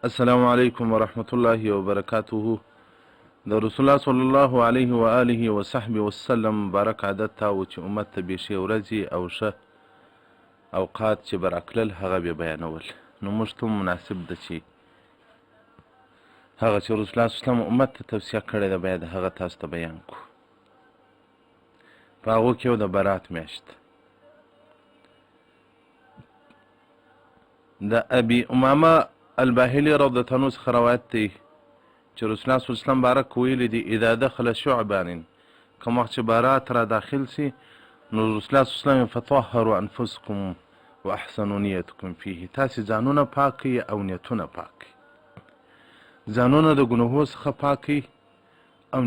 السلام علیکم ورحمت الله وبرکاته. د رسول الله صلی الله علیه و آله و صحبه وسلم مبارک عادت تا و چې امت ته بې ښې ورځې او ښه اوقات چې برعکلل هغه بې بیانول. نو موږ ته مناسب ده چې هغه چې رسول الله صلی الله علیه وسلم امت ته توصیه کړې ده باید هغه تاسو ته بیان کړو. په هغو کې یو د برات میاشت د ابي امامه الباهلي رضی الله عنه څخه روایت دی چې رسول الله صلی الله علیه وسلم بارک ویلي دي اذا دخل شعبان کوم وخت چې بارات را داخل سي نو رسول الله صلی الله علیه وسلم فطهروا انفسکم واحسنوا نیتکم فيه تاسې ځانونه پاک کړئ او نیتونه پاک کړئ. ځانونه د ګناهو څخه پاک کړئ او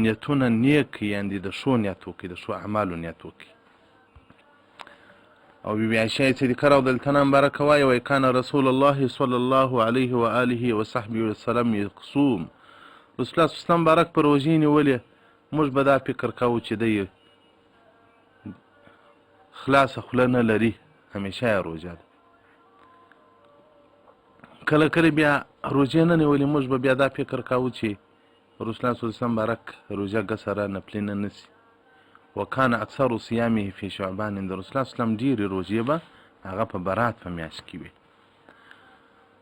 نیتونه نیک کړئ، یعنې د ښو نیت وکړئ، د ښو اعمالو نیت وکړئ. او بی بی عایشه صدیقه رضی الله عنها مبارکه وایي وایي کان رسول الله صلی الله علیه و آله و صحبه وسلم یصوم. رسول الله صلی الله علیه وسلم مبارک په روژې نیولې، موږ به دا فکر کوو چې دی خلاصه خوله نه لري، همیشه یې روژه ده. کله کله بیا روژې نه نیولې موږ به بیا دا فکر کوو چې رسول الله صلی الله علیه وسلم مبارک روژه ګسره نفلي نه نیسي. وکان اکثر صیامه فی شعبان. د رسول الله صلی الله علیه وسلم ډېرې روژې به هغه په برات په میاشت کې وي.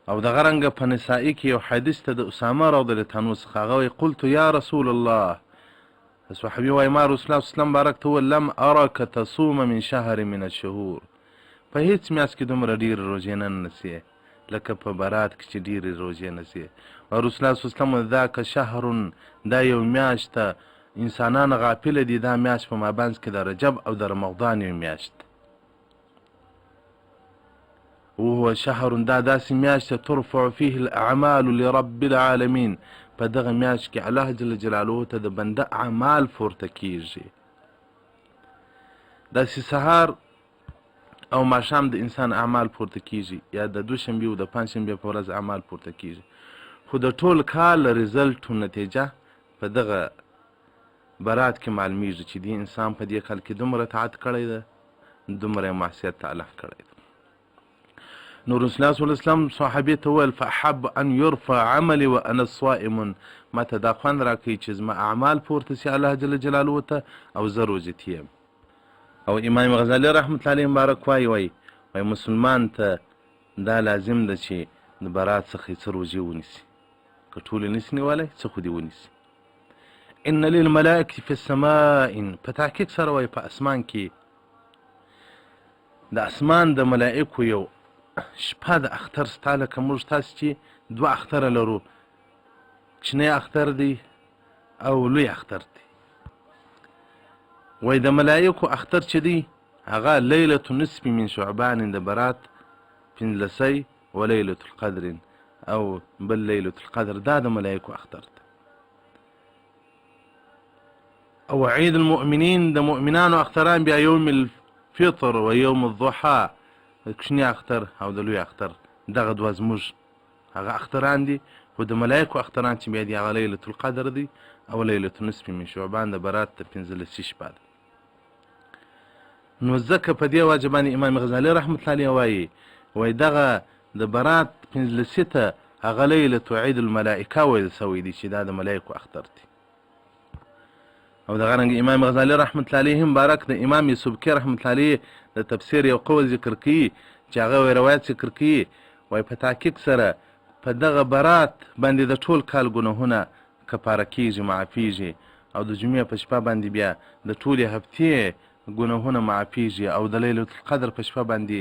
او دغه رنګه په نسائي کې یو حدیث ته د اسامه رضی الله عنه څخه هغه وایي قلت یا رسول الله، صحابي وایي ما رسول الله صلی الله علیه وسلم بارک ته وویل لم ارک تصوم من شهر من الشهور. په هیڅ میاشت کې دومره ډېرې روژې نه نیسې لکه په برات کې چې ډېرې روژې نیسې. او رسول الله صلی الله علیه وسلم ذاک شهر، دا یو میاشت ته انسانان غافل دي، دا میاشت په مابینځ کې د رجب او د رمضان یو میاشت وهو شهر، دا داسې میاشت ترفع فيه الاعمال لرب العالمین. په دغه میاشت کې الله جل جلاله ته د بنده اعمال پورته کیږي. داسې سهار او ماښام د انسان اعمال پورته کیږي، یا د دوشنبې او د پنجشنبې په ورځ اعمال پورته کیږي. خو د ټول کال رزلټ و نتیجه په دغه برات کې معلومیږي چې دې انسان په دې کال کې دومره اطاعت کړی ده، دومره معصیت ته الله کړی ده. نو رسول الله صلی الله علیه وسلم صحابي ته وویل فاحب ان يرفع عملي وانا صائم، ماته دا خوند راکوي چې زما اعمال پورته سي الله جل جلاله ته او زه روژتي یم. او امام غزالي رحمت الله علیه مبارک وایي مسلمان ته دا لازم ده چې د برات څخه څه روژې ونیسي، که ټولې نسي نیولی څه خو دې ونیسي. ان للملائکة فی السماء، په تحقیق سره وایي په اسمان کې د اسمان د ملائکو یو شپه د اختر ستا لکه موږ تاسې چې دوه اختره لرو، کوچنی اختر دی او لوی اختر دی. وایي د ملائکو اختر چې دی هغه لیلة نصف من شعبان، د برات پنځلسی و لیلة القدر او بل لیلة القدر، دا د ملائکو اختر دی. او عید المؤمنین د مؤمنانو اختران بیا یوم الفطر و یوم الضحا، د کوچني اختر او د لوی اختر، دغه دوه زموږ هغه اختران دي. خو د ملایکو اختران چې بیا دي هغه لیلة القدر دی او لیلة نصف من شعبان د برات د پنځلسي شپه ده. نو ځکه په دې وجه باندې امام غزالي رحمت الله علیه وایي دغه د برات پنځلسي ته هغه لیلة عید الملائکه ویل سوی دی چې دا د ملایکو اختر دی. او دغه رنګ امام غزالي رحمت الله علیه مبارک د امام سبکي رحمت الله علیه د تفسیر یو قول ذکر کوي چې هغه روایت ذکر کوي وایي په تحقیق سره په دغه برات باندې د ټول کال ګناهونه کفاره کیږي، معافیږي، او د جمعې په شپه باندې بیا د ټولې هفتې ګناهونه معافیږي، او د لیلة القدر په شپه باندې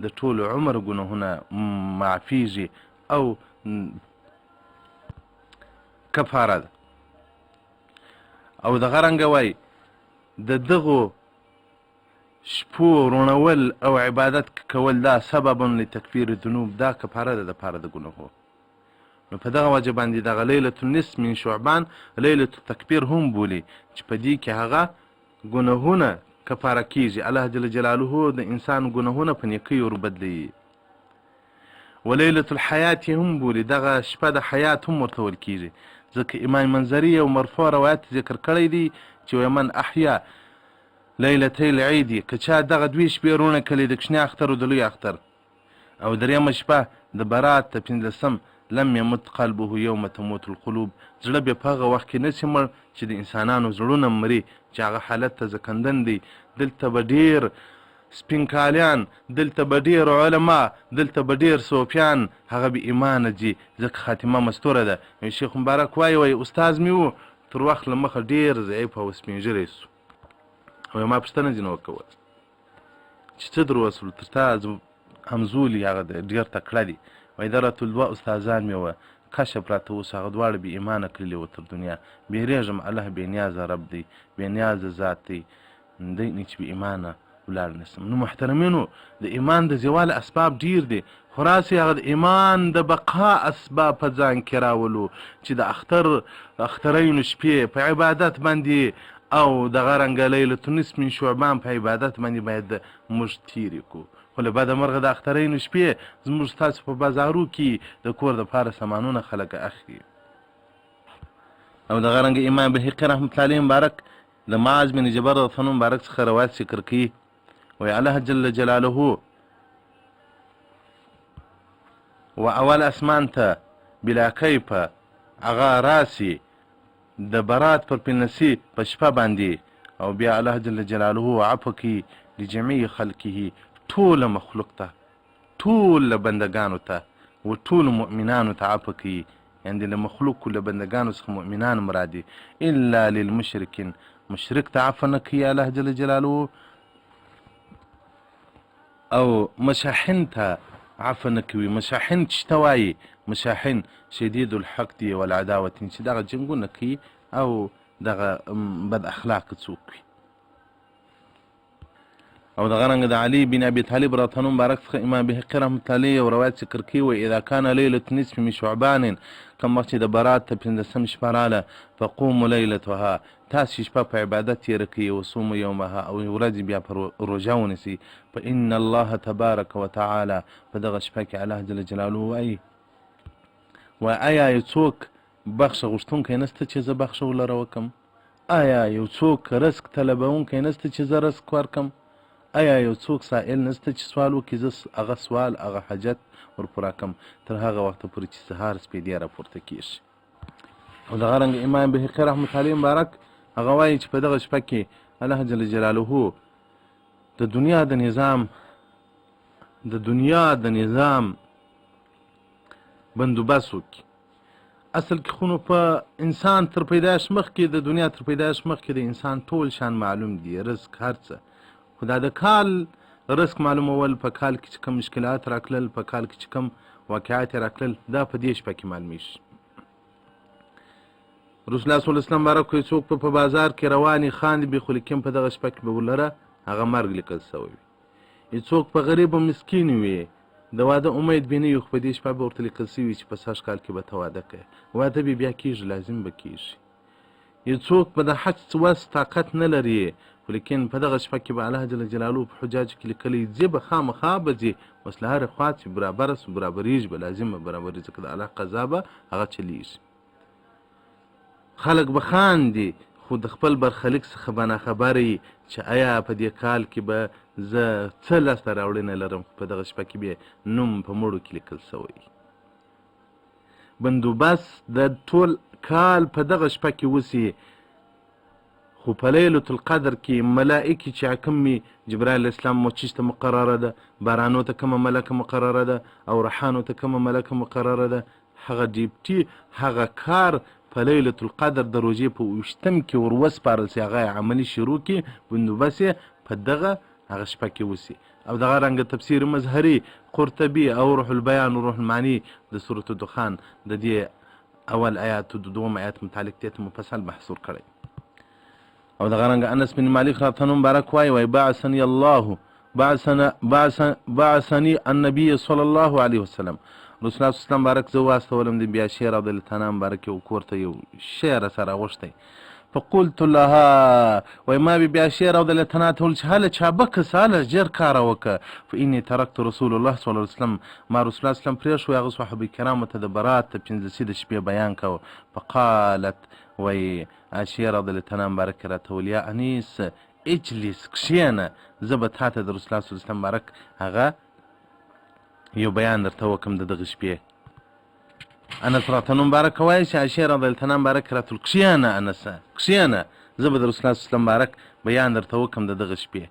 د ټول عمر ګناهونه معافیږي او کفاره ده. او دغه رنګه وایي د دغو شپو رونول او عبادت کول دا سبب لتکفیر الذنوب، دا کفاره ده د پاره د ګناهو. نو په دغه وجه باندې دغه لیلة النصف من شعبان لیلة التکبیر هم بولي چې په دې کې هغه ګناهونه کفاره کیږي، الله جل جلاله د انسان ګناهونه په نیکۍ وربدلوي. و لیلة الحیات هم بولي، دغه شپه د حیات هم ورته ویل کیږي، ځکه امام منذري یو مرفوع روایت ذکر کړی دی چې من احیا لیلتي العید، که چا دغه دوی شپې رونه کړي د کوچني اختر او د لوی اختر او درېیمه شپه د برات ته 15 لم یمت قلبه یوم تموت القلوب، زړه بیا په هغه وخت کې نسي مړ چې د انسانانو زړونه مري، چې هغه حالت ته ځکندن دی. دلته به ډېر سپین کالیان، دلته به ډېر علما، دلته به ډېر صوفیان هغه بې ایمانه ځي، ځکه خاتمه مستوره ده. شیخ مبارک وایي استاذ مې و تر وخت له مخه ډېر ضعیف او سپین ږیری سو، او ما پوښتنه ځینې وکوله چې څه در وسول، تر تا همزولي هغه ډېر تکړه دي. وایي دا راته 2 استادان مې وه کشف راته اوس هغه دواړه بې ایمانه کړلي وه تر دنیا. بیریږم الله بې نیازه رب دی، بې نیازه ذات دی، دی نه چې بې ایمانه ولاړ نسم. نو محترمینو د ایمان د زوال اسباب ډیر دي، خو راسې هغه د ایمان د بقا اسباب په ځان کې راولو چې د اخترینو شپې په عبادت باندې او دغه رنګه لیلة النصف من شعبان په عبادت باندې باید موږ تیرې کړو. خو له بده مرغه د اخترینو شپې زموږ ستاسو په بازارو کې د کور دپاره سامانونه خلک اخلي. او دغه رنګه امام بهقي رحمة الله علیه مبارک د معاذ بن جبل رضی الله عنه مبارک څخه روایت ذکر کوي، وی الله جل جلاله و اول اسمان ته بلا کیفه هغه راسي د برات پر پنسي په شپه باندې، او بیا الله جل جلاله عفو کوي لجميع خلقه ټول مخلوق ته، ټول بندگانو ته و ټول مؤمنانو ته عفو کوي، یعنې له مخلوق له بندگانو څخه مؤمنان مرادي، الا للمشرکین مشرک ته عفو نه کوي الله جل جلاله، او مشاحن ته عفو نه کوي. مشاحن چې ته وایي مشاحن شدید الحق دی والعداوة، چې دغه جنګونه کوي او دغه بد اخلاق څوک وي. او دغه رنګه د علي بن ابي طالب رضی الله عنه مبارک څخه امام بهقي رحمة الله علیه یو روایت ذکر کوي، و اذا كان لیلة نصف من شعبان، کوم وخت چې د برات ته 15 شپه راله، فقوموا لیلتها، تاسې شپه په عبادت تېره کوي، وصوموا یومها، او ورځې بیا په روژه ونیسئ. فان الله تبارک وتعالى، په دغه شپه کې الله جل جلاله وایي آیا یو څوک بخښه غوښتونکی نسته چې زه بخښه ولره وکړم؟ آیا یو څوک رزق طلبونکی نسته چې زه رزق ورکړم؟ آیا یو څوک سائل نسته چې سوال وکړي زه هغه سوال هغه حاجت ورپوره کړم تر هغه وخته پورې چې سهار سپېدې راپورته کېږي. او دغه رنګه امام بهقي رحمة الله علیه مبارک هغه وایي چې په دغه شپه کې الله جل جلاله د دنیا د نظام بندوبست وکړي. اصل کې خو نو په انسان تر پیدایش مخکې د دنیا تر پیدایش مخکې د انسان ټول شان معلوم دي، رزق هر څه، خو دا د کال رزق معلومول په کال کې چې کوم مشکلات راکړل، په کال کې چې کوم واقعات راکړل، دا په دې شپه کې معلومیږي. رسول الله صلی الله علیه وسلم مبارک وایي څوک په بازار کې رواني خاندي بې خلقیم په دغه شپه کې به ولره هغه مرګ لیکل سوی وي. څوک په غریب و مسکین وي د واده امید بې نه وي، خو په دې شپه به ورته لیکل سوي چې په سږ کال کې به ته واده کوې، واده به بیا کېږي، لازم به کېږي. یو څوک به د حج وس طاقت نه لري، خو لیکن په دغه شپه کې به الله جل جلاله په حجاجو کې لیکلی ځي به خامخا به ځي، اوس له هرې خوا چې برابره سو برابرېږي به، لازم به برابرېږي، ځکه د الله قضا به هغه چلیږي. خلک به خاندي، خو د خپل برخلیک څخه به ناخبره وي چې آیا په دې کال کې به زه څه لاسته راوړنه لرم، خو په دغه شپه کې به نوم په مړو کې لیکل سوی. بندوبست د ټول کال په دغه شپه کې وسي، خو په لیلة القدر کې ملائکې چې حکم وي، جبرائیل علیه السلام موچیش ته مقرره ده، بارانو ته کومه ملکه مقرره ده، او رحانو ته کومه ملکه مقرره ده، هغه ډیپټي هغه کار په لیلة القدر د روژې په 20 کې ور وسپارل سي، هغه عملي شروع کړي، بندوبست یې په دغه هغه شپه کې وسي. او دغه رنګه تفسیر مظهري قرطبي او روح البیان و روح المعانی د سورة الدخان د دې اول آیات د دوم آیات متعلق دې مفصل محصور کړی. او دغه رنګه انس بن مالک رضی الله عنه مبارک وایي بعثني الله بعثني النبي صلی الله علیه وسلم، رسول الله صلی الله علیه وسلم مبارک زه واستولم د بیا شعر رضی الله تعالی مبارک یو کور ته یو شعر سره غوښتی، فقلت لها وای ما بیا شعر رضی الله تعالی ته ویل چې هله چابکه ساله ژر کار وکړه، فاني ترکت رسول الله صلی الله علیه وسلم، ما رسول الله صلی الله علیه وسلم پرېښو هغه صحابه کرامو ته د برات ته 15 د شپې بیان کوه. فقالت وای عائشه رضی الله تعالی مبارک راته ویل یا انیس اجلس کښېنه، زه به تا ته د رسول الله صلی الله علیه وسلم مبارک هغه یو بیان درته وکړم د دغه شپې. انس راته نوم مبارک وایي چې عایشې رضیالله عنها مبارک راته ویل کښېنه انسه کښېنه زه به د رسول الله صلی الله علیه وسلم مبارک بیان درته وکړم د دغه شپې.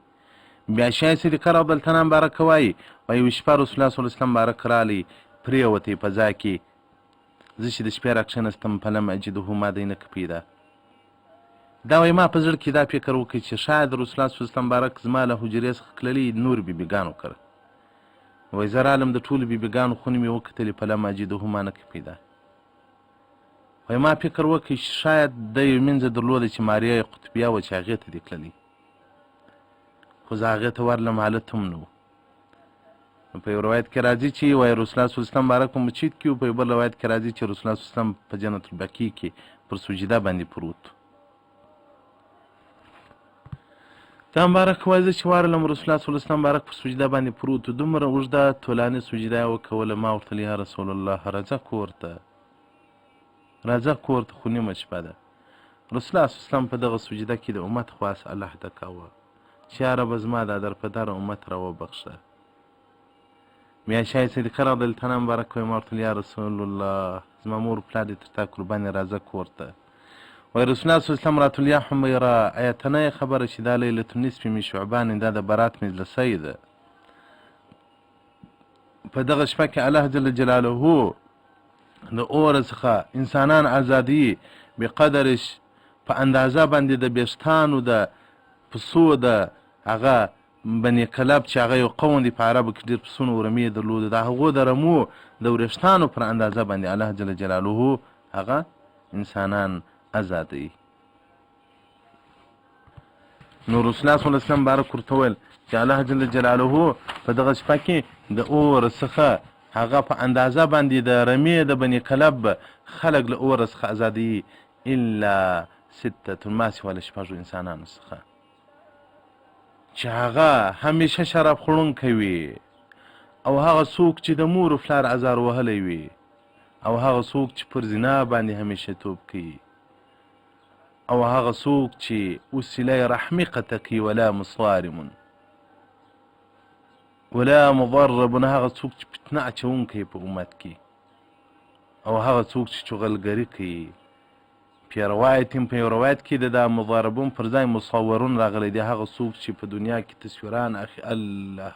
بیا عایشې صدیقه رضیالله عنها مبارک وایي یوه شپه رسول الله صلی الله علیه وسلم مبارک رالی پرېوتی په ځای کې زه چې د شپې راکښېنستم فلم اجده ما دینک پیدا. دا وایي ما په زړه کې دا فکر وکړ چې شاید رسول الله صلی الله علیه وسلم مبارک زما له حجرې څخه تللي نور بیبیګانو کړه. وایي زه رالم د ټولو بیبیګانو خونې مې وکتلې فلم اجده ما نک پیدا. وایي ما فکر وکړ چې شاید د یو مینځه درلوده چې ماریا قطبیه وه چې هغې ته دې تللی، خو زه هغې ته ورلم حالت هم نه و. په یو روایت کې راځي چې وایي رسول الله صلی الله علیه وسلم مبارک په مسجد کې و، په یو بل روایت کې راځي چې رسول الله صلی الله علیه وسلم په جنت البقیع کې پر سجده باندې پروت و. دا مبارک وایي زه چې ورغلم رسول الله صلی الله علیه وسلم مبارک پر سجده باندې پروت و، دومره اوږده طولاني سجده یې وکوله. ما ورته یا رسول الله راځه کور ته راځه کور ته خو نیمه شپه ده. رسول الله صلی الله علیه وسلم په دغه سجده کې د امت خواست الله ته کوه چې یا ربه زما دا درپدره امت را وبخښه. بیا عایشې صدیقه رضیالله عنها مبارک وایي ما ورته یا رسول الله زما مور پلار دې تر تا قربان راځه کور ته. وایي رسول الله صلی الله علیه وسلم راته یا حمیره ایا ته نه یې خبره چې دا لیلة النصف من شعبان دا د برات مجلسی ده. په دغه شپه کې الله جل جلاله د اور څخه انسانان ازادي بقدرش په اندازه باندې د بیشتانو د پسو د هغه بني کلب چې هغه یو قوم دی په عربو کې ډېر پسونه او رمې یې درلوده، د هغو د رمو د وریښتانو پر اندازه باندې الله جل جلاله هغه انسانان ازادوي. نو رسول الله صلی الله علیه وسلم مبارک ورته ویل چې الله جل جلاله په دغه شپه کې د اور څخه هغه په اندازه باندې د رمې د بني کلب خلق له اور څخه ازادوي الا سته ما سوى له شپږو انسانانو څخه چې هغه همیشه شراب خوړونکی وي، او هغه څوک چې د مور و پلار ازار وهلی وي، او هغه څوک چې پر زنا باندې همیشه توب کوي، او هغه څوک چې وسیله رحمي قطع کوي ولا مصارم ولا مضرب، هغه څوک چې فتنه اچونکی په امت کې، او هغه څوک چې چغلګري کوي. په یو روایت کې د دا مضاربون پر ځای مصورون راغلی دی، هغه څوک چې په دنیا کې تصویران اخي. الله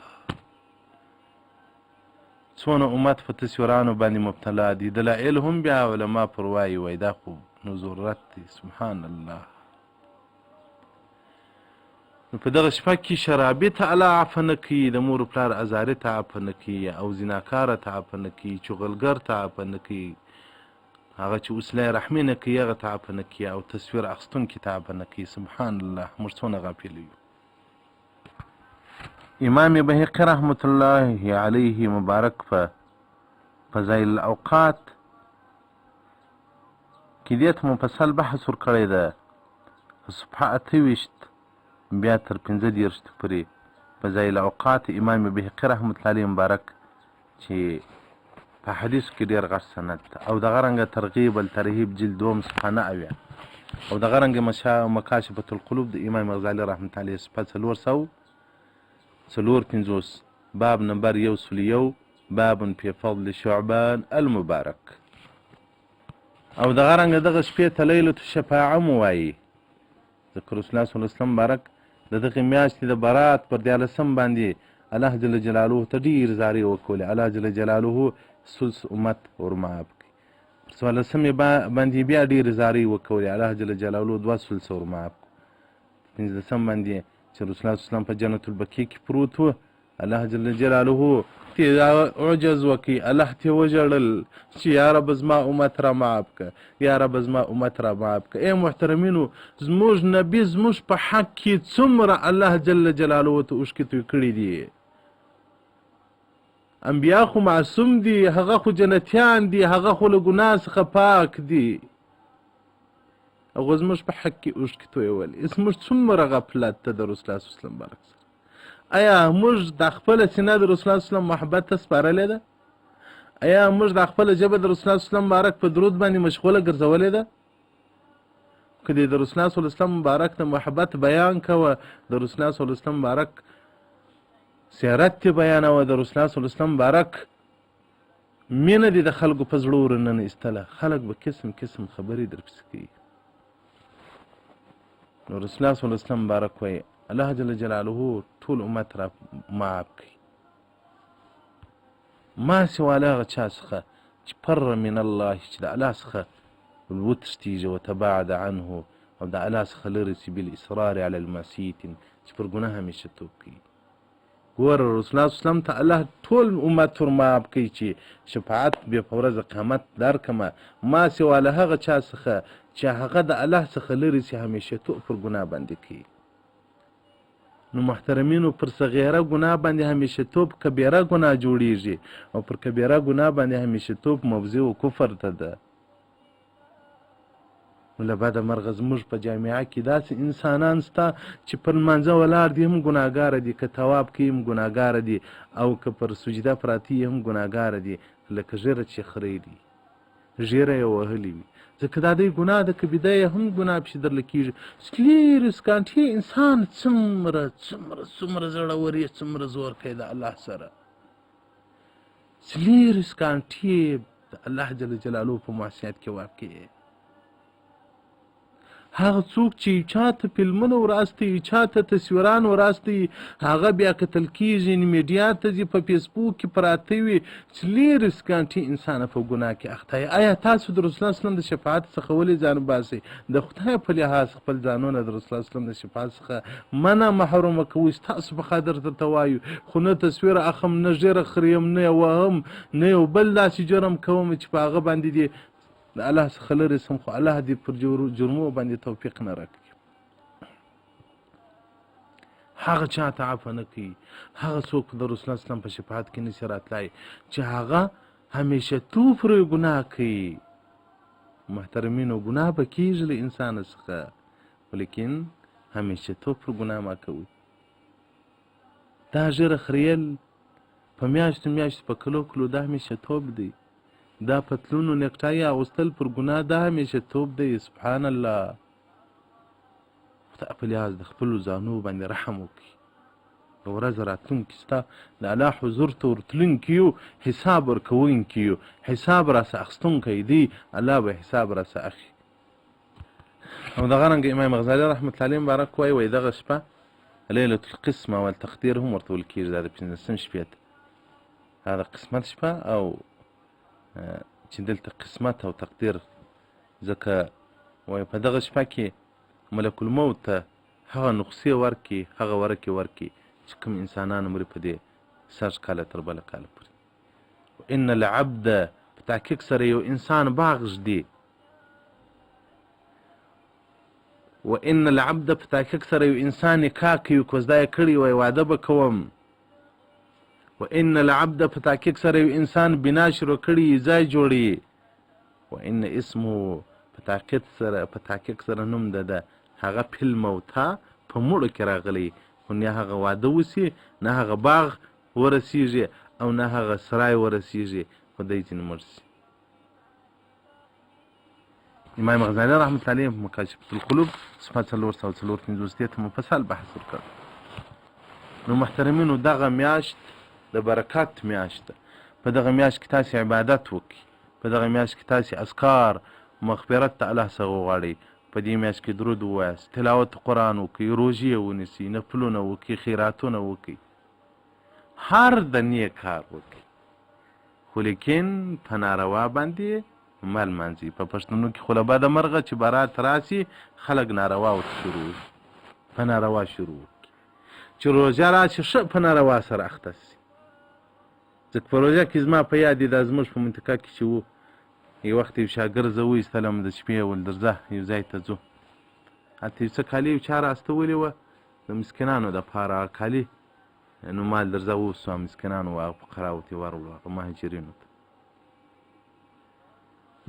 څونه امت په تصویرانو باندې مبتلا دي. دلایل هم بیا علما پر وایي دا خو نو ضرورت دی. سبحان الله. نو په دغه شپه کې شرابي ته الله عفه نه کوي، د مور پلار ازاري ته عفه نه کوي، او زناکاره ته عفه نه کوي، چغلګر ته عفه نه کوي، هغه چې وسیله رحمي نه کوي هغه ته عفه نه کوي، او تصویر اخیستونکي ته عفه نه کوي. سبحان الله. موږ څونه غافل یو. امام بهقي رحمت الله علیه مبارک په فضایل الاوقات کې دې ته مفصل بحث ورکړی ده. صفحه 28 بیا تر 15 پورې فضایل الاوقات امام بهقي رحمت الله علیه مبارک چې په حدیث کې ډېر غټ سند ده، او دغه رنګه ترغیب الترهیب جلد 2 صفحه 9، او دغه رنګه مکاشفة القلوب د امام غزالی رحمت الله علیه صفحه 454 باب نمبر 101 باب فی فضل شعبان المبارک. او دغه رنګه دغه شپې ته لیلة الشفاعه مو وایي، ځکه رسول الله صلی الله علیه وسلم مبارک د دغې میاشتې د برات پر 14 باندې الله جل جلاله ته ډېر زارۍ وکولې. الله جل جلاله سلس امت ورمعاف کړي. پر 14 باندې بیا ډېرې زارۍ وکولې. الله جل جلاله 2 سلسه ورمعاف کړو. 15 باندې چې رسول الله صلی الله علیه وسلم په جنت البقیع کې پروت و، الله جل جلاله عجز وکړي، الله ته وژړل چې یا رب زما امت را معاف کړه، یا رب زما امت را معاف کړه. ای محترمینو، زموږ نبي زموږ په حق کې څومره الله جل جلاله ته اوښکې توی کړي دي. انبیا خو معصوم دي، هغه خو جنتیان دي، هغه خو له ګناه څخه پاک دي، هغه زموږ په حق کې اوښکې تویولې. زموږ څومره غفلت ته د رسول الله صلی الله علیه وسلم مبارک سره. آیا موږ د خپله سینه د رسول الله صلی الله علیه وسلم محبت ته سپارلې ده؟ آیا موږ د خپله ژبه د رسول الله صلی الله علیه وسلم مبارک په درود باندې مشغوله ګرځولې ده؟ که دې د رسول الله صلی الله علیه وسلم مبارک د محبت بیان کوه، د رسول الله صلی الله علیه وسلم مبارک سیرت ته بیانوه، د رسول الله صلی الله علیه وسلم مبارک مینه دې د خلکو په زړه ورننه ایستله، خلک به قسم قسم خبرې درپسې کوي. نو رسول الله صلی الله علیه وسلم بارک وایي الله جل جلاله ټول امت را معاف کړي ما سوا له هغه چا څخه چې فر من الله چې د الله څخه وتښتېږي وتباعد عنه او د الله څخه لرې سي بالاصرار علی المعصیة چې پر ګناه همیشه توب کوي. ګوره رسول الله صلی الله علیه وسلم ته الله ټول امت ور معاف کوي چې شفاعت بیا په ورځ قیامت درکمه ما سوا له هغه چا څخه چې هغه د الله څخه لرې سي همیشه توب پر ګناه باندې کوي. نو محترمینو پر صغیره ګناه باندې همیشه توب کبیره ګناه جوړیږي او پر کبیره ګناه باندې همیشه توب موضع و کفر ته ده. نو له بده مرغه زموږ په جامعه کې داسې انسانان سته چې پر لمانځه ولاړ دي هم ګناهګاره دي، که طواف کوي هم ګناهګاره دي او که پر سجده پراته هم ګناهګاره دي، لکه ژیره چې خری دي ژیره یې وهلې وي ځکه دا دی ګناه ده که بیده یې هم ګناه پسې درله کېږي. سلیریس کانټې انسان څومره څومره څومره زړور یې څومره زور کوي د الله سره. سلیریس کانټې د الله جل جلاله په معصیت کې واقع هغه څوک چې چاته فلمونه وراستی چاته تصویران وراستی هغه بیا کتل کېږي میډیا ته ځي په فیسبوک کې پراته وي څلېرس ګنټې انسان په ګناه کې اخته یې. آیا تاسو د رسول الله وسلم د شفاعت څخه ولې ځان باسئ؟ د خدای په لحاظ خپل ځانونه د رسول الله وسلم د شفاعت څخه منع محرومه کوئ. ستاسو په خاطر درته وایو خو نه تصویر اخم نه ژیره خریم نه یې وهم نه یو بل داسې جرم کوم چې په هغه باندې دې د الله څخه لرې سم خو الله دې پر جرمو باندې توفیق نه راکړي. هغه چاته عفو نه کوي هغه څوک د رسول الله اسلام په شفاعت کې نشي راتلی چې هغه همیشه تو پر ګناه کوي. محترمینو ګناه به کېږي له انسان څخه ولیکن همیشه تو پر ګناه مه کوئ. دا ژیره خریل په میاشتو میاشتو په کلو کلو دا همیشه توب دی. دا پتلون و نقټای اغوستل پر ګناه دا همیشه توب دی. سبحان الله. خدای په لحاظ د خپلو ځانو باندې رحم وکړي. یوه ورځ راتلونکي ستا د الله حضور ته ورتلونکي یو حساب ورکوونکي یو حساب راسه اخیستونکی دی الله به حساب راسه اخلي. او دغه رنګه امام غزالي رحمت الله علیه مبارک وایي دغه شپه لیلة القسمه والتقدیر هم ورته ویل کېږي. دا د پنځلسم شپې ته دا د قسمت شپه او چې دلته قسمت او تقدیر ځکه وایي په دغه شپه کې ملک الموت ته هغه نقصې ورکړي هغه ورکې ورکړي چې کوم انسانان مري په دې سږ کاله تر بله کاله پورې. ان العبد په تحقیق سره یو انسان باغ ږدي وان العبد په تحقیق سره یو انسان نکاح کوي کوزده یې کړي وایي واده به کوم. وان العبد په تحقیق سره یو انسان بنا شروع کړي ځای جوړي. وان اسمه په تحقیق سره نوم ده هغه فی الموتی په مړو کې راغلی خو نه هغه واده وسي نه هغه باغ ورسیږي او نه هغه سرای ورسیږي خو دی ځینې مړ سي. امام غزالي رحمت الله علیه مکاشفة القلوب صفحه 454 ته مفصل بحث وکړ. نو محترمینو دغه میاشت د برکات میاشت ده. په دغه میاشت کې تاسې عبادت وکړئ. په دغه میاشت کې تاسې اذکار مغفرت ته الله څخه وغواړئ. په دې میاشت کې درود ووایاست تلاوت قرآن وکړئ روژې ونیسئ نفلونه وکړئ خیراتونه وکړئ هر د نیک کار وکړئ خو لیکن په ناروا باندې مه لمانځئ. په پښتنو کې خو له بده مرغه چې بارات راسي خلک ناروا ورته شروع وکړي په ناروا شروع وکړي چې روژه راشي ښه په ناروا سره اخته سي. ځکه په روژه کې زما په یاد دا زموږ په منطقه کې چې وو یو وخت یو شاګرد زه وایستلم د شپې ول درځه یو ځای ته ځو هلته یو څه کالي یو چا راستولې وه د مسکینانو دپاره کالي نو مال درځه ووسو مسکینانو هغه فقراو ته یې وروړو هغه مهاجرینو ته.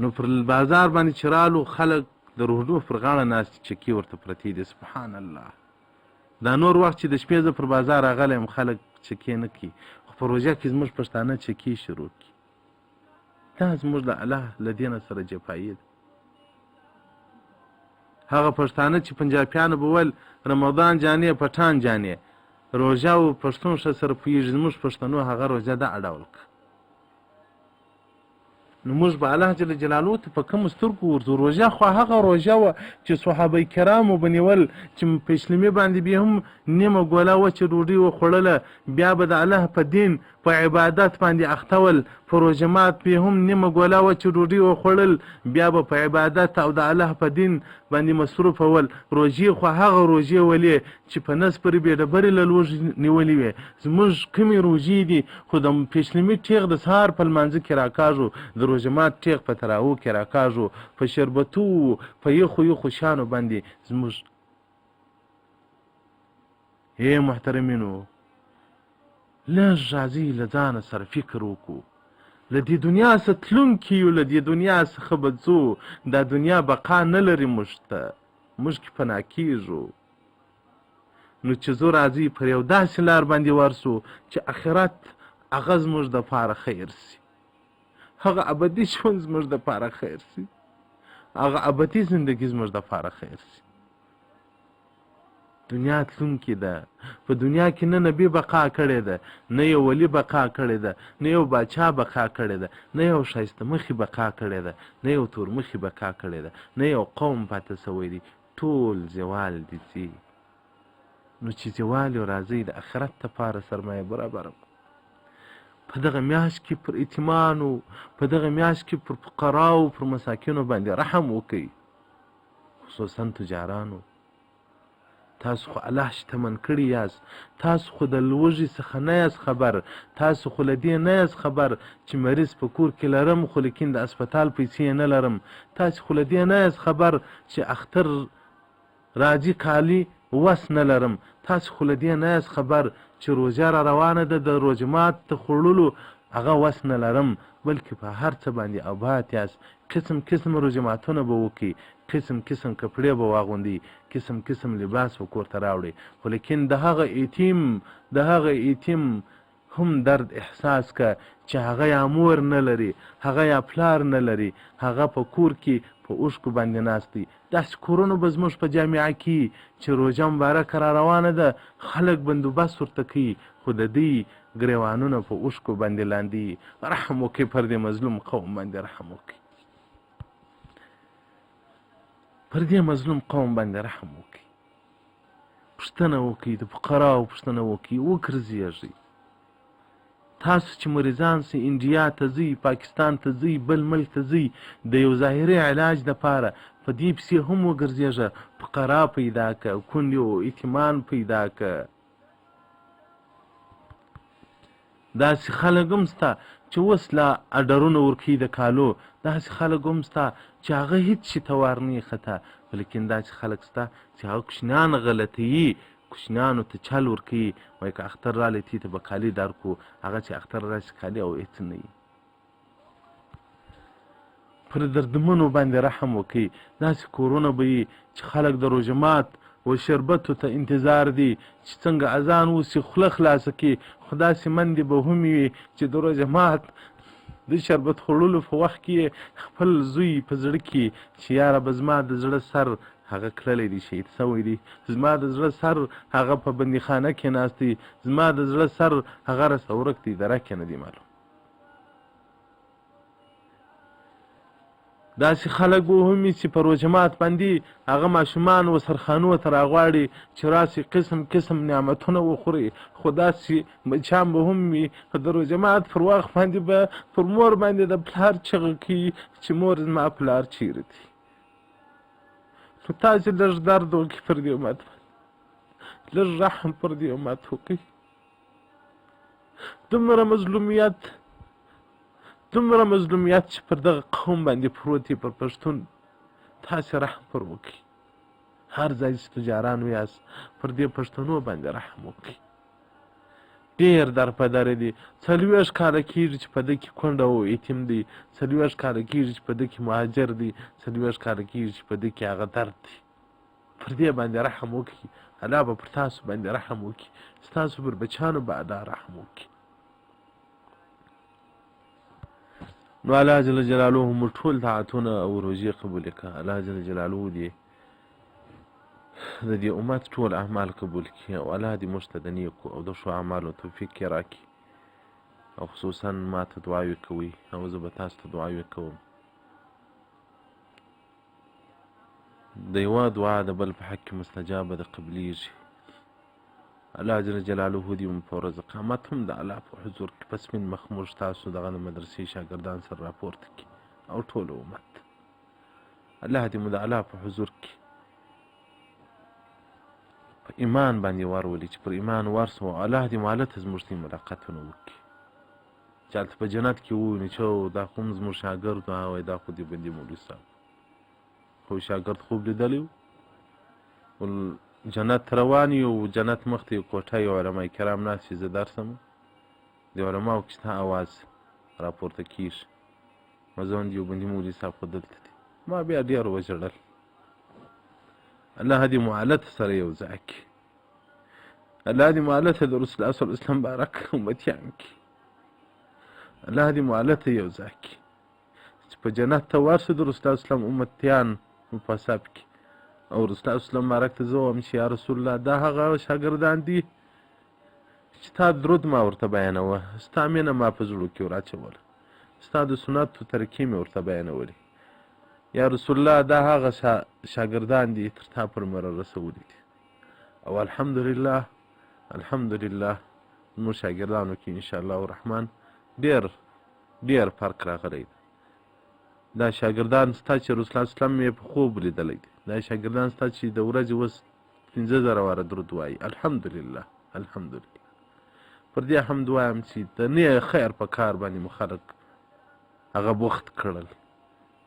نو پر بازار باندې چې رالو خلک د روژو پر غاړه ناست چکې ورته پرتې دي. سبحان الله. دا نور وخت چې د شپې زه پر بازار راغلی یم خلک چکې نه کوي خو په روژه کې زموږ پښتانه چکې شروع کړي. دا زموږ د الله له دینه سره جفایي ده. هغه پښتانه چې پنجابیانو به ویل رمضان جانې پټان جانې روژه و پښتون ښه سره پوهېږي زموږ پښتنو هغه روژه دغه ډول کړه نو موږ به الله جل جلاله ته په کومو سترګو ورځو. روژه خو هغه روژه وه چې صحابه کرامو به نیول، چې په اسلامي باندې بیا هم نیمه ګوله وچه ډوډۍ وخوړله، بیا به د الله په دین په عبادت باندې اخته ول. په روژه مات بیا هم نیمه ګوله وچه ډوډۍ وخوړل، بیا به په عبادت او د الله په دین باندې مصروفه ول. روژې خو هغه روژې ولې چې په نس پورې بې ډبرې له لوږې نیولې وې. زموږ کومې روژې دي خو د پیشلمي ټیغ د سهار په لمانځه کې راکاږو، د روژه مات ټیغ په تراوو کې راکاږو، په شربتو په یخو یخو شانو باندې زموږ. محترمینو، لږ راځئ له ځانه سره فکر وکړو. له دې دنیا څخه تلونکي یو، له دې دنیا څخه به ځو. دا دنیا بقا نه لري موږ ته، موږ کې فنا کېږو. نو چې زه راځئ پر یو داسې لار باندې ورسو چې آخرت هغه زموږ دپاره خیر سي، هغه ابدي ژوند زموږ دپاره خیر سي، هغه ابدي زندګي زموږ دپاره خیر سي. دنیا تلونکې ده. په دنیا کې نه نبي بقا کړې ده، نه یو ولی بقا کړې ده، نه یو باچا بقا کړې ده، نه یو ښایسته مخي بقا کړې ده، نه یو تور مخي بقا کړې ده، نه یو قوم پاته سوی دی. ټول زوال دي ځي. نو چې زوال یو راځي د آخرت دپاره سرمایه برابره کړو. په دغه میاشت کې پر یتیمانو، په دغه میاشت کې پر فقراو، پر مساکینو باندې رحم وکړئ، خصوصا تجارانو. تاسو خو الله شتمن کړي یاست، تاسو خو د لوږې څخه نه یاست خبر، تاسو خو له دې نه یاست خبر چې مریض په کور کې لرم خو لیکن د اسپتال پیسې نه لرم، تاسو خو له دې نه یاست خبر چې اختر راځي کالي وس نه لرم، تاسو خو له دې نه یاست خبر چې روژه را روانه ده د روژه مات د خوړلو هغه وس نه لرم، بلکې په هر څه باندې ابات یاست. قسم قسم روژه ماتونه به وکړي، قسم قسم کپړې به واغوندي، قسم قسم لباس به کور ته راوړي، خو لیکن د هغه یتیم هم درد احساس که چې هغه یا مور نه لري، هغه یا پلار نه لري، هغه په کور کې په اوښکو باندې ناست دی. داسې کورونه به زموږ په جامعه کې چې روژه مبارکه را روانه ده خلک بندوبست ورته کوي، خو د دوی ګریوانونه په اوښکو باندې لاندې. رحم وکړئ پر دې مظلوم قوم باندې، رحم وکړئ پر دې مظلوم قوم باندې، رحم وکړئ. پوښتنه وکړئ، د فقراو پوښتنه وکړئ، وګرځېږئ. تاسو چې مریضان سئ انډیا ته ځئ، پاکستان ته ځئ، بل ملک ته ځئ د یو ظاهري علاج دپاره، په دې پسې هم وګرځېږه. فقرا پیدا که، کونډې او یتیمان پیدا که. داسې خلک هم شته چې اوس لا اډرونه ورکوي د کالو، داسې خلک هم شته چې هغه هېڅ شي ته وار نه خطا، ولیکن داسې خلک شته چې هغه کوچنیان غلطوي، کوچنیانو ته چل ورکوي، وایي که اختر رالی تی ته به کالي درکړو، هغه چې اختر راشي کالي او هېڅ نه وي. پر دردمنو باندې رحم وکړي. داسې کورونه به وي چې خلک د روژه مات و شربتو ته انتظار دي چې څنګه اذان وسي خوله خلاصه کړي، خو داسې مندې به هم وي چې د روژه مات د شربت خوړلو په وخت کې خپل زوی په زړه کې چې یاره به زما د زړه سر هغه کړلی دی، شهید سوی دی، زما د زړه سر هغه په بندیخانه کې ناست دی، زما د زړه سر هغه راسه ورک دی، دره کې نه دی معلوم. داسې خلک به هم وي چې په روژه مات باندې هغه ماشومان و سرخانو ته راغواړي چې راسي قسم قسم نعمتونه وخوري، خو داسې بچیان به هم وي د روژه مات پر وخت باندې به پر مور باندې د پلار چغه کوي چې مور زما پلار چیرې دی. نو تاسې لږ درد وکړئ پر دې امت باندې، لږ رحم پر دې امت وکړئ. دومره مظلومیت چې پر دغه قوم باندې پروت دی، پر پښتون، تاسې رحم پر وکړئ. هر ځای چې تجاران یاست پر دې پښتنو باندې رحم وکړئ. ډېر درپدره دي، 40 کاله کېږي چې په ده کې کونډه او یتیم دی، 40 کاله کېږي چې په ده کې مهاجر دی، 40 کاله کېږي چې په ده کې هغه درد دی. پر دې باندې رحم وکړئ. الله به پر تاسو باندې رحم وکړي، ستاسو پر بچیانو به الله رحم وکړي. نو الله جل جلاله مو ټول طاعتونه او روژې قبولې کړه. الله جل جلاله دې د دې امت ټول اعمال قبول کړي او الله دې موږ ته د نیکو او د ښو اعمالو توفیق یې راکړي او خصوصا ما ته دعاوې کوئ او زه به تاسو ته دعاوې کوم. د یوه دعا د بل په حق کې مستجابه د قبلیږي. الله جل جلاله دې مو په ورځ قیامت هم د الله په حضور کې په سپین مخ موږ تاسو دغه د مدرسې شاګردان سره راپورته کړي او ټول امت. الله دې مو د الله په حضور کې په ایمان باندې ورولي چې پر ایمان ورسو. الله دې مو هلته زموږ ته ملاقاتونه وکړي چې هلته په جنت کې وویني چې دا خو هم زموږ شاګرد و، وایي دا خو دې بندي مولوي صاحب خو شاګرد خوب لیدلی و، جنت روان یو، جنت مخ ته یو کوټه یو علما کرام ناست چې زه درس یم، د علماو کې ستا اواز راپورته کېږي. نو زه هم دیوبندي مولوي صاحب خو دلته دي. ما بیا ډېر وژړل. الله دې مو هلته سره یو ځای کړي. الله دې مو هلته د رسول الله صلی الله علیه وسلم بارک امتیان کړي. الله دې مو هلته یو ځای کړي چې په جنت ته ورسو د رسول الله صلی الله علیه وسلم امتیان مو په حساب کړي. او رسول الله صلی الله علیه وسلم بارک ته زه وایم چې یا رسول الله دا هغه شاګردان دي چې تا درود ما ورته بیانوه، ستا مینه ما په زړو کې وراچوله، ستا د سنتو طریقې مې ورته بیانولې. یا رسول الله دا هغه شاګردان دي تر تا پر مره رسولي دي. او الحمدلله الحمدلله زموږ شاګردانو کې انشاءالله الرحمن ډېر فرق راغلی دی. دا شاګردان ستا چې رسول الله صلی الله علیه وسلم یې په خوب لیدلی دی، دا شاګردان ستا چې د ورځې اوس 15,000 واره درود وایي. الحمدلله الحمدلله. پر دې حمد وایم چې د نیک خیر په کار باندې مو خلک هغه بوخت کړل،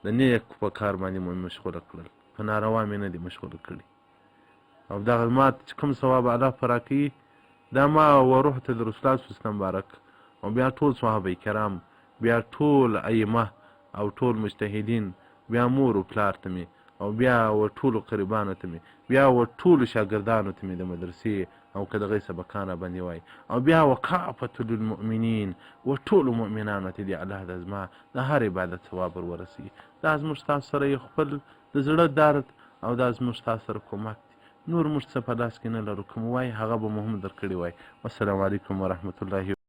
د نیک په کار باندې مو مشغوله کړل، په ناروا مې نه دي مشغوله کړي. او دغه ما چې کوم ثواب الله په راکوي دا ما وروح ته د رسول الله صلی الله علیه وسلم بارک، او بیا ټول صحابه کرام، بیا ټول ائمه او ټول مجتهدین، بیا مور و پلار ته مې، او بیا و ټولو قریبانو ته مې، بیا و ټولو شاګردانو ته مې د مدرسې او که دغې سبقان راباندې وایي، او بیا و کافة للمؤمنین و ټولو مؤمنانو ته دې الله د زما د هر عبادت ثواب ور ورسوي. دا زموږ ستاسو سره یو خپل د زړه درد او دا زموږ ستاسو سره کومک دی. نور موږ څه په لاس کې نه لرو، کوم وایي هغه به مو هم درکړی وای. والسلام علیکم ورحمة الله